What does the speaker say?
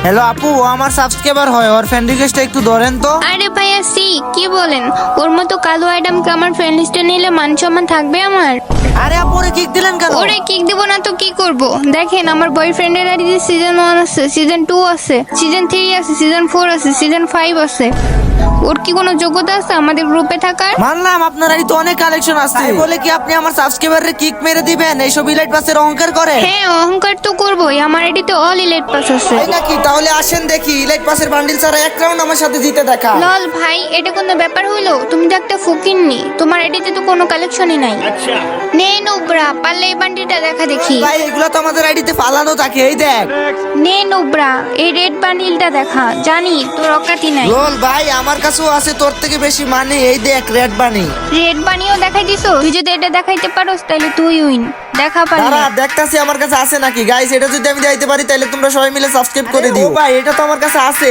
Hello আপু, ও আমার subscriber হয়, ওর ফ্রেন্ড রিকোয়েস্টটা একটু ধরেন তো। আরে ভাইয়া সি কি বলেন? ওর মতো কালো অ্যাডামকে আমার ফ্রেন্ড লিস্টে নিলে মান সম্মান থাকবে আমার? আরে আপু, ওরে কিক দিলেন কেন? ওরে কিক দিব না তো কি করব? দেখেন আমার বয়ফ্রেন্ডের আইডিতে সিজন 1 আছে, সিজন 2 আছে, সিজন 3 আছে, সিজন 4 আছে, সিজন 5 আছে। ওর কি কোনো যোগ্যতা আছে আমাদের গ্রুপে থাকার? মানলাম আপনার আইডি তো অনেক কালেকশন আছে, তাই বলে কি আপনি আমার সাবস্ক্রাইবারে কিক মেরে দিবেন? এইসব ইলাইট পাসের অহংকার করে। হ্যাঁ অহংকার তো করবোই, আমার আইডিতে অল ইলেট পাস আছে। তাই নাকি? তাহলে আসেন দেখি ইলাইট পাসের বান্ডিল ছাড়া এক রাউন্ড আমার সাথে জিতে দেখা। লল ভাই, এটা কোনো ব্যাপার হইলো? তুমি তো একটা ফকিন্নি, তোমার আইডিতে তো কোনো কালেকশনই নাই। নে নুবরা, পারলে এই বান্ডিলটা দেখা দেখি। ভাই এগুলো তো আমাদের আইডিতে ফালানো থাকে, এই দেখ। নে নুবরা, এই রেড বান্ডিলটা দেখা, জানি তোর অকাতি নাই। লোল ভাই, আমার কাছেও আছে তোর থেকে বেশি মানে, এই দেখ রেড বানি। রেড বানিও দেখাই দিছো? তুই যদি এটা দেখাইতে পারোস তাহলে তুই উইন। দেখা পারলি? দাঁড়া দেখতাছি আমার কাছে আছে নাকি। গাইস, এটা যদি আমি যাইতে পারি তাহলে তোমরা সবাই মিলে সাবস্ক্রাইব করে দিও। ভাই এটা তো আমার কাছে আছে।